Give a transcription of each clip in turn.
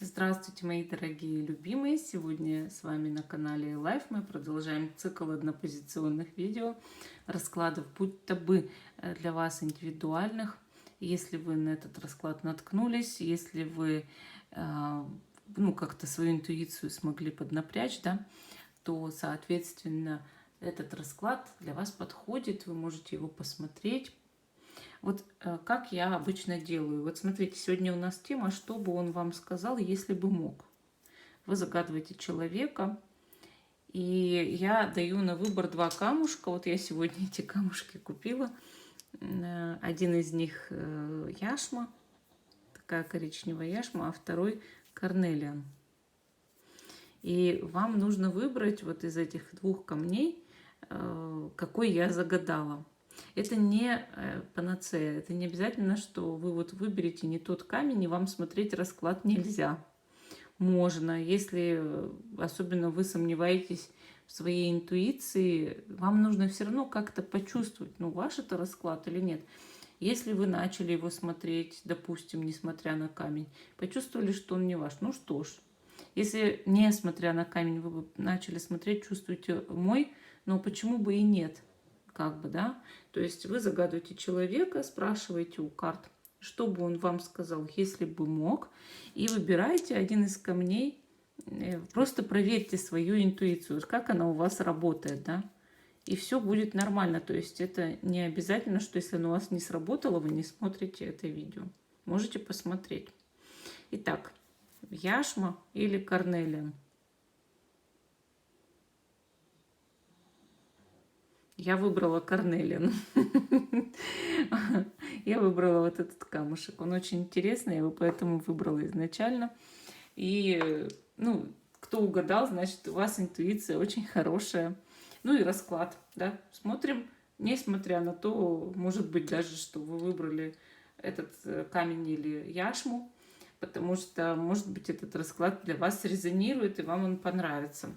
Здравствуйте, мои дорогие любимые! Сегодня с вами на канале Life мы продолжаем цикл однопозиционных видео, раскладов будто бы для вас индивидуальных. Если вы на этот расклад наткнулись, если вы как-то свою интуицию смогли поднапрячь, да, то, соответственно, этот расклад для вас подходит, вы можете его посмотреть. Вот как я обычно делаю. Вот смотрите, сегодня у нас тема, что бы он вам сказал, если бы мог. Вы загадываете человека, и я даю на выбор два камушка. Вот я сегодня эти камушки купила. Один из них яшма, такая коричневая яшма, а второй корнелиан. И вам нужно выбрать вот из этих двух камней, какой я загадала. Это не панацея, это не обязательно, что вы вот выберете не тот камень, и вам смотреть расклад нельзя. Можно, если особенно вы сомневаетесь в своей интуиции, вам нужно все равно как-то почувствовать, ваш это расклад или нет. Если вы начали его смотреть, допустим, несмотря на камень, почувствовали, что он не ваш, ну что ж. Если, несмотря на камень, вы начали смотреть, чувствуете мой, но почему бы и нет? Да? То есть вы загадываете человека, спрашиваете у карт, что бы он вам сказал, если бы мог, и выбираете один из камней, просто проверьте свою интуицию, как она у вас работает, да, и все будет нормально. То есть это не обязательно, что если оно у вас не сработало, вы не смотрите это видео. Можете посмотреть. Итак, яшма или корнелиан? Я выбрала корнелиан. Я выбрала вот этот камушек. Он очень интересный, я его поэтому выбрала изначально. И, кто угадал, значит, у вас интуиция очень хорошая. Ну и расклад, да. Смотрим, несмотря на то, может быть, даже, что вы выбрали этот камень или яшму, потому что, может быть, этот расклад для вас резонирует, и вам он понравится.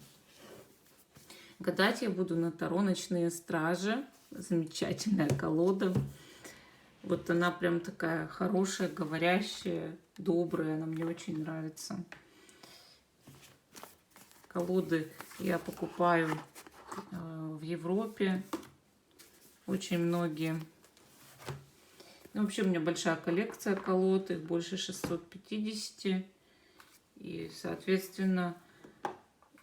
Гадать я буду на Таро «Ночные стражи». Замечательная колода. Вот она прям такая хорошая, говорящая, добрая. Она мне очень нравится. Колоды я покупаю в Европе. Очень многие. Вообще у меня большая коллекция колод. Их больше 650. И, соответственно,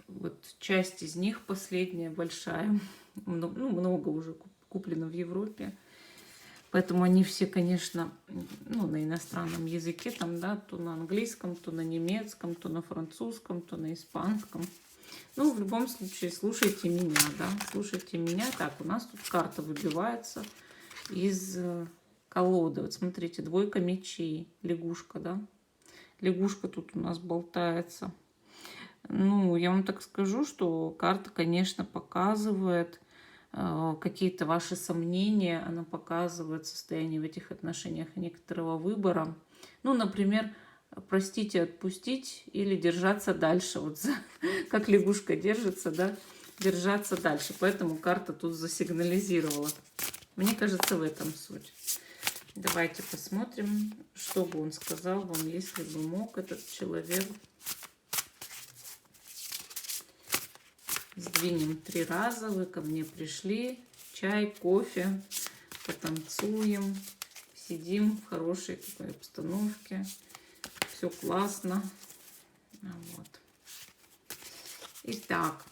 вот часть из них, последняя, большая, много уже куплено в Европе. Поэтому они все, конечно, на иностранном языке, там, да, то на английском, то на немецком, то на французском, то на испанском. В любом случае, слушайте меня, да, слушайте меня. Так, у нас тут карта выбивается из колоды. Вот смотрите, двойка мечей, лягушка, да. Лягушка тут у нас болтается. Я вам так скажу, что карта, конечно, показывает какие-то ваши сомнения, она показывает состояние в этих отношениях некоторого выбора. Например, простить и отпустить или держаться дальше. Вот как лягушка держится, да, держаться дальше. Поэтому карта тут засигнализировала. Мне кажется, в этом суть. Давайте посмотрим, что бы он сказал вам, если бы мог этот человек. Сдвинем 3 раза. Вы ко мне пришли. Чай, кофе. Потанцуем. Сидим в хорошей такой обстановке. Все классно. Вот. Итак,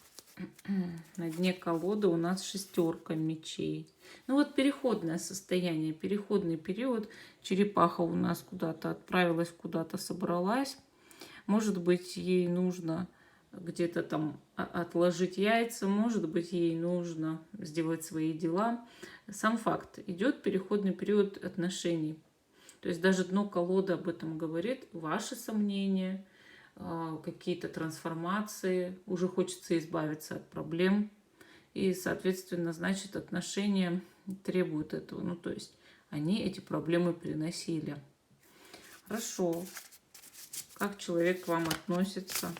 на дне колоды у нас 6 мечей. Переходное состояние, переходный период. Черепаха у нас куда-то отправилась, куда-то собралась. Может быть, ей нужно где-то там отложить яйца, может быть, ей нужно сделать свои дела. Сам факт, идет переходный период отношений. То есть даже дно колоды об этом говорит. Ваши сомнения, какие-то трансформации, уже хочется избавиться от проблем. И, соответственно, значит, отношения требуют этого. То есть они эти проблемы приносили. Хорошо. Как человек к вам относится?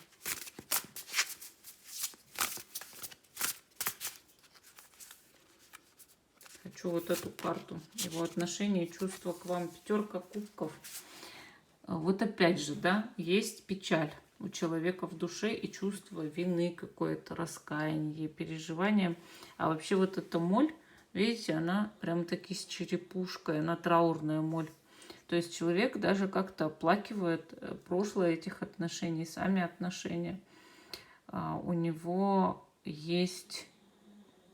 Хочу вот эту карту. Его отношение, чувства к вам. 5 кубков. Вот опять же, да, есть печаль у человека в душе и чувство вины, какое-то раскаяние, переживание. А вообще вот эта моль, видите, она прям таки с черепушкой, она траурная моль. То есть человек даже как-то оплакивает прошлое этих отношений, сами отношения. У него есть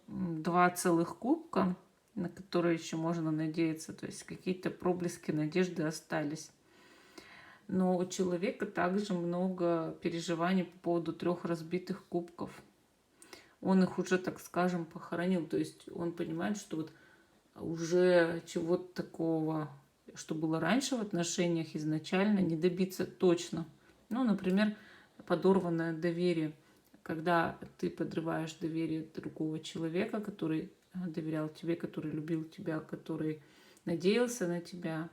2 целых кубка, на которые еще можно надеяться. То есть какие-то проблески надежды остались. Но у человека также много переживаний по поводу 3 разбитых кубков. Он их уже, так скажем, похоронил. То есть он понимает, что вот уже чего-то такого, что было раньше в отношениях изначально, не добиться точно. Ну, например, подорванное доверие. Когда ты подрываешь доверие другого человека, который доверял тебе, который любил тебя, который надеялся на тебя,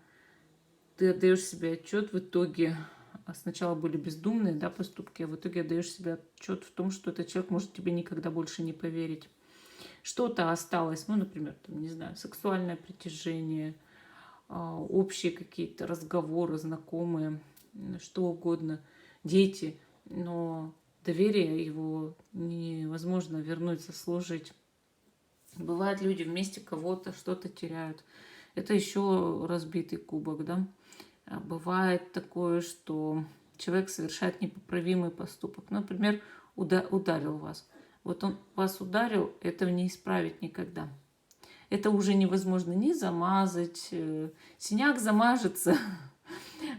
ты отдаешь себе отчет в итоге, сначала были бездумные, да, поступки, а в итоге отдаешь себе отчет в том, что этот человек может тебе никогда больше не поверить. Что-то осталось, ну, например, там, не знаю, сексуальное притяжение, общие какие-то разговоры, знакомые, что угодно, дети, но доверие его невозможно вернуть, заслужить. Бывают люди вместе кого-то что-то теряют. Это еще разбитый кубок, да. Бывает такое, что человек совершает непоправимый поступок. Например, ударил вас. Вот он вас ударил, этого не исправить никогда. Это уже невозможно ни замазать, синяк замажется,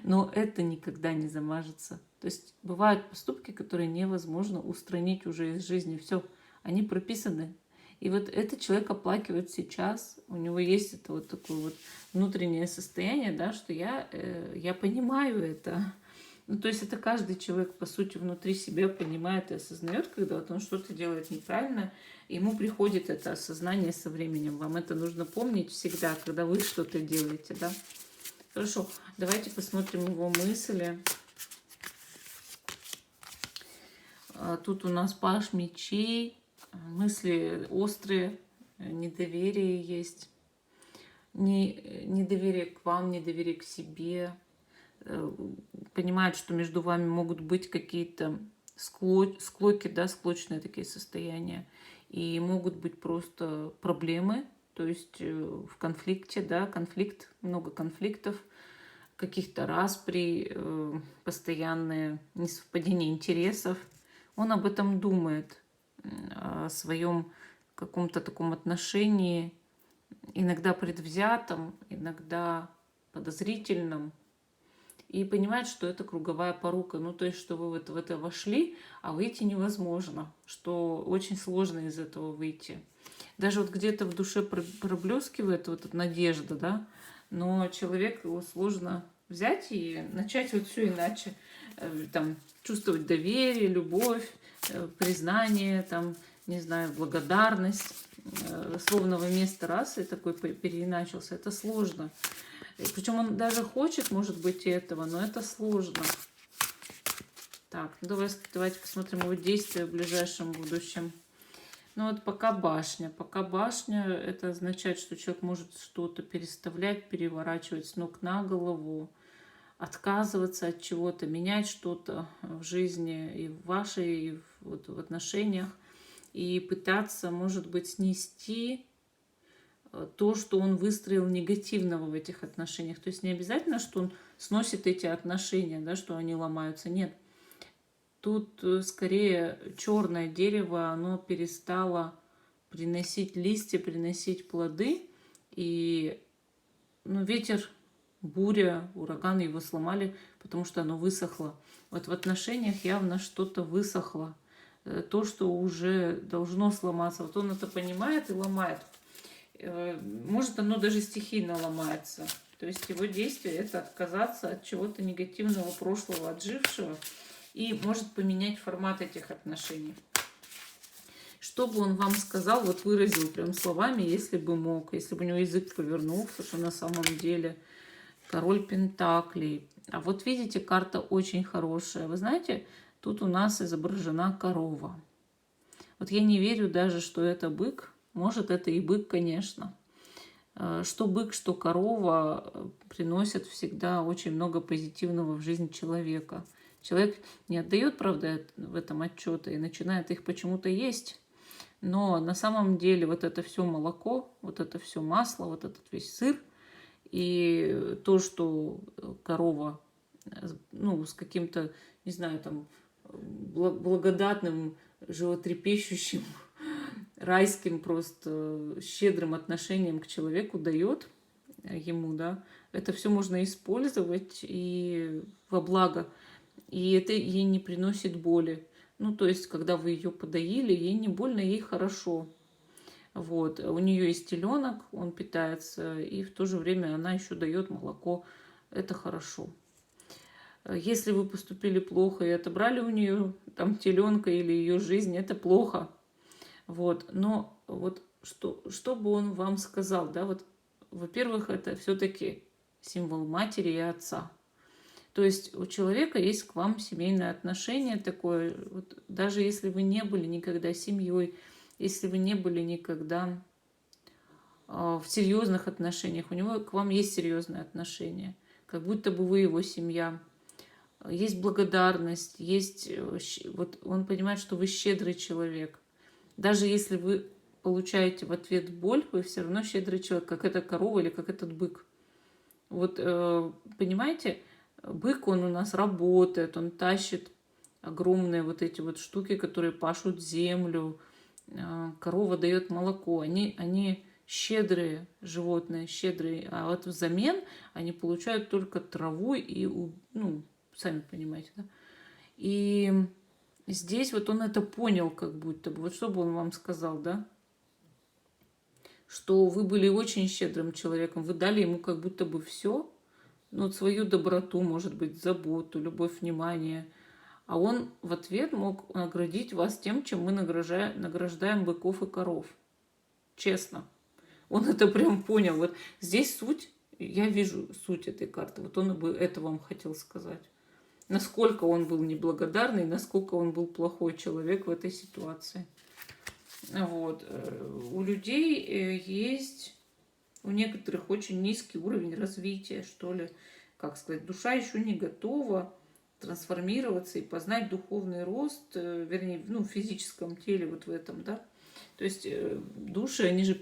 но это никогда не замажется. То есть бывают поступки, которые невозможно устранить уже из жизни. Все, они прописаны. И вот этот человек оплакивает сейчас, у него есть это вот такое вот внутреннее состояние, да, что я понимаю это. Ну, то есть это каждый человек, по сути, внутри себя понимает и осознает, когда вот он что-то делает неправильно, ему приходит это осознание со временем. Вам это нужно помнить всегда, когда вы что-то делаете, да. Хорошо, давайте посмотрим его мысли. Тут у нас паж мечей. Мысли острые, недоверие есть. Недоверие к вам, недоверие к себе. Понимает, что между вами могут быть какие-то склоки, да, склочные такие состояния. И могут быть просто проблемы, то есть в конфликте, да, конфликт, много конфликтов, каких-то распри, постоянные несовпадения интересов. Он об этом думает, о своем каком-то таком отношении, иногда предвзятом, иногда подозрительном, и понимает, что это круговая порука. Ну, то есть, что вы в это вошли, а выйти невозможно, что очень сложно из этого выйти. Даже вот где-то в душе проблескивает вот эта надежда, да, но человек, его сложно взять и начать вот все иначе. Там, чувствовать доверие, любовь, признание, там, не знаю, благодарность, словно вместо раз и такой переиначился. Это сложно. Причем он даже хочет, может быть, этого, но это сложно. Так, ну давайте посмотрим его действия в ближайшем будущем. Ну вот пока башня. Пока башня, это означает, что человек может что-то переставлять, переворачивать с ног на голову, отказываться от чего-то, менять что-то в жизни и в вашей, и в отношениях, и пытаться, может быть, снести то, что он выстроил негативного в этих отношениях. То есть не обязательно, что он сносит эти отношения, да, что они ломаются. Нет. Тут скорее черное дерево, оно перестало приносить листья, приносить плоды. И ветер, буря, ураган его сломали, потому что оно высохло. Вот в отношениях явно что-то высохло. То, что уже должно сломаться. Вот он это понимает и ломает. Может, оно даже стихийно ломается. То есть его действие – это отказаться от чего-то негативного прошлого, отжившего, и может поменять формат этих отношений. Что бы он вам сказал, вот выразил прям словами, если бы мог, если бы у него язык повернулся, что на самом деле король пентаклей. А вот видите, карта очень хорошая. Вы знаете, тут у нас изображена корова. Вот я не верю даже, что это бык. Может, это и бык, конечно. Что бык, что корова приносят всегда очень много позитивного в жизнь человека. Человек не отдает, правда, в этом отчета и начинает их почему-то есть. Но на самом деле вот это все молоко, вот это все масло, вот этот весь сыр и то, что корова, ну, с каким-то, не знаю, там, благодатным, животрепещущим, райским, просто щедрым отношением к человеку дает ему, да, это все можно использовать и во благо. И это ей не приносит боли. Ну, то есть, когда вы ее подоили, ей не больно, ей хорошо. Вот. У нее есть теленок, он питается, и в то же время она еще дает молоко. Это хорошо. Если вы поступили плохо и отобрали у нее там теленка или ее жизнь, это плохо. Вот. Но вот что бы он вам сказал, да, вот, во-первых, это все-таки символ матери и отца. То есть у человека есть к вам семейное отношение такое, вот, даже если вы не были никогда семьей, если вы не были никогда в серьезных отношениях, у него к вам есть серьезные отношения, как будто бы вы его семья. Есть благодарность, есть, вот он понимает, что вы щедрый человек. Даже если вы получаете в ответ боль, вы все равно щедрый человек, как эта корова или как этот бык. Вот понимаете, бык, он у нас работает, он тащит огромные вот эти вот штуки, которые пашут землю. Корова дает молоко. Они щедрые животные, щедрые. А вот взамен они получают только траву и, ну, сами понимаете, да. И здесь вот он это понял как будто бы. Вот что бы он вам сказал, да? Что вы были очень щедрым человеком, вы дали ему как будто бы все, ну, вот свою доброту, может быть, заботу, любовь, внимание. А он в ответ мог наградить вас тем, чем мы награждаем быков и коров. Честно. Он это прям понял. Вот здесь суть, я вижу суть этой карты. Вот он бы это вам хотел сказать. Насколько он был неблагодарный, насколько он был плохой человек в этой ситуации. Вот. У людей есть, у некоторых очень низкий уровень развития, что ли, как сказать, душа еще не готова трансформироваться и познать духовный рост, вернее, ну, в физическом теле, вот в этом, да. То есть души, они же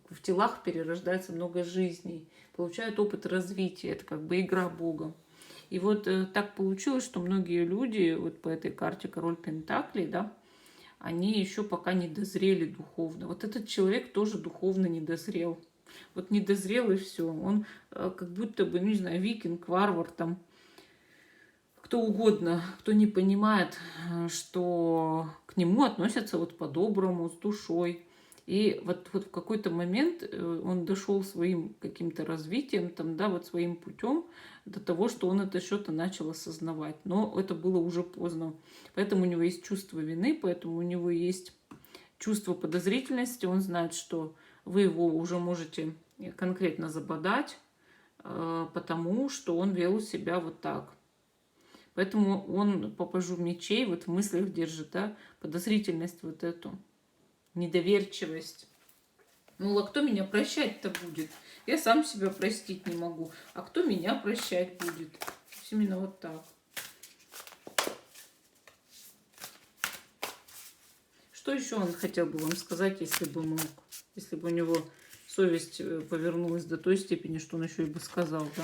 в телах перерождается много жизней, получают опыт развития, это как бы игра Бога. И вот так получилось, что многие люди, вот по этой карте Король Пентаклей, да, они еще пока не дозрели духовно. Вот этот человек тоже духовно не дозрел. Вот не дозрел и все. Он как будто бы, ну, не знаю, викинг, варвар, там, кто угодно, кто не понимает, что к нему относятся вот по-доброму, с душой. И вот в какой-то момент он дошел своим каким-то развитием, там, да, вот своим путем до того, что он это что-то начал осознавать. Но это было уже поздно. Поэтому у него есть чувство вины, поэтому у него есть чувство подозрительности. Он знает, что вы его уже можете конкретно забодать, потому что он вел себя вот так. Поэтому он по пажу мечей вот в мыслях держит, да, подозрительность вот эту, недоверчивость. Ну, а кто меня прощать-то будет? Я сам себя простить не могу. А кто меня прощать будет? Именно вот так. Что еще он хотел бы вам сказать, если бы мог? Если бы у него совесть повернулась до той степени, что он еще и бы сказал, да?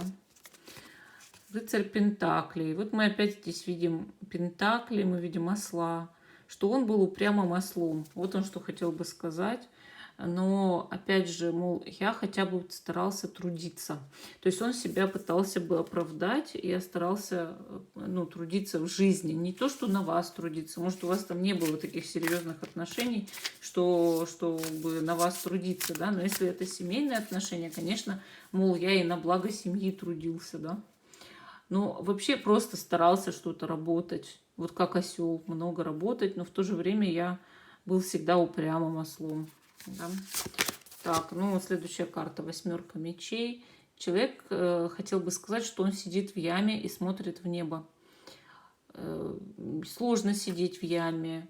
Рыцарь Пентаклей. Вот мы опять здесь видим Пентакли, мы видим осла, что он был упрямым ослом. Вот он что хотел бы сказать. Но, опять же, мол, я хотя бы старался трудиться. То есть он себя пытался бы оправдать, и я старался, ну, трудиться в жизни. Не то, что на вас трудиться. Может, у вас там не было таких серьезных отношений, чтобы на вас трудиться, да. Но если это семейные отношения, конечно, мол, я и на благо семьи трудился, да. Ну, вообще просто старался что-то работать. Вот как осел, много работать, но в то же время я был всегда упрямым ослом. Да? Так, ну, следующая карта, 8 мечей. Человек хотел бы сказать, что он сидит в яме и смотрит в небо. Сложно сидеть в яме.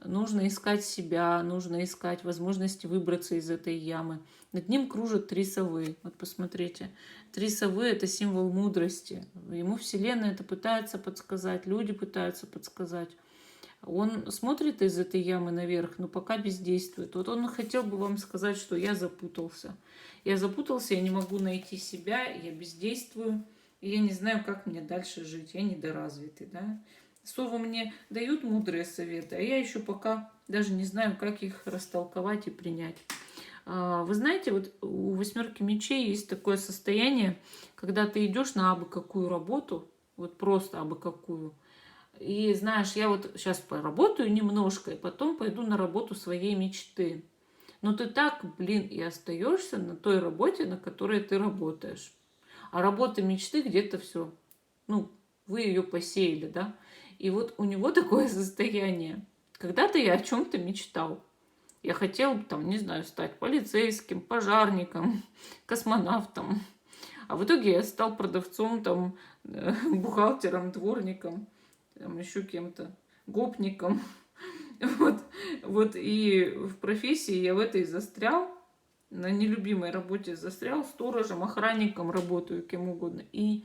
нужно искать себя, нужно искать возможности выбраться из этой ямы. Над ним кружат 3 совы. Вот посмотрите. 3 совы — это символ мудрости. Ему Вселенная это пытается подсказать, люди пытаются подсказать. Он смотрит из этой ямы наверх, но пока бездействует. Вот он хотел бы вам сказать, что я запутался. Я запутался, я не могу найти себя, я бездействую, и я не знаю, как мне дальше жить. Я недоразвитый, да. Совы мне дают мудрые советы, а я еще пока даже не знаю, как их растолковать и принять. Вы знаете, вот у 8 мечей есть такое состояние, когда ты идешь на абы какую работу, вот просто абы какую, и знаешь, я вот сейчас поработаю немножко, и потом пойду на работу своей мечты. Но ты так, блин, и остаешься на той работе, на которой ты работаешь. А работа мечты где-то все. Ну, вы ее посеяли, да? И вот у него такое состояние. Когда-то я о чем-то мечтал. Я хотел, там, не знаю, стать полицейским, пожарником, космонавтом. А в итоге я стал продавцом, там, бухгалтером, дворником, там, еще кем-то, гопником. Вот и в профессии я в этой застрял, на нелюбимой работе застрял, сторожем, охранником работаю, кем угодно. И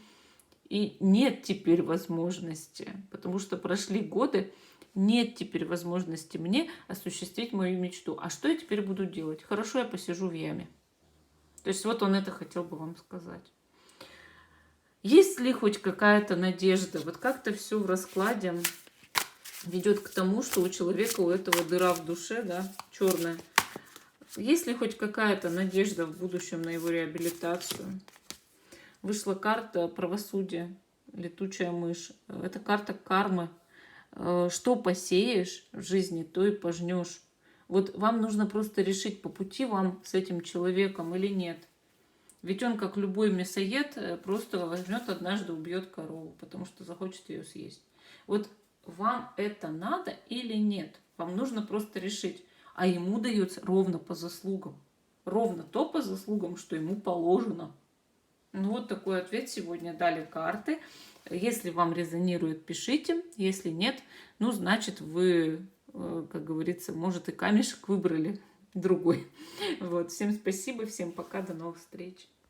нет теперь возможности, потому что прошли годы, нет теперь возможности мне осуществить мою мечту. А что я теперь буду делать? Хорошо, я посижу в яме. То есть вот он это хотел бы вам сказать. Есть ли хоть какая-то надежда? Вот как-то все в раскладе ведет к тому, что у человека, у этого дыра в душе, да, черная. Есть ли хоть какая-то надежда в будущем на его реабилитацию? Вышла карта правосудия, летучая мышь. Это карта кармы. Что посеешь в жизни, то и пожнешь. Вот вам нужно просто решить, по пути вам с этим человеком или нет. Ведь он, как любой мясоед, просто возьмет однажды, убьет корову, потому что захочет ее съесть. Вот вам это надо или нет? Вам нужно просто решить. А ему дается ровно по заслугам. Ровно то по заслугам, что ему положено. Ну вот такой ответ сегодня дали карты. Если вам резонирует, пишите. Если нет, ну значит вы, как говорится, может и камешек выбрали другой. Вот. Всем спасибо, всем пока, до новых встреч.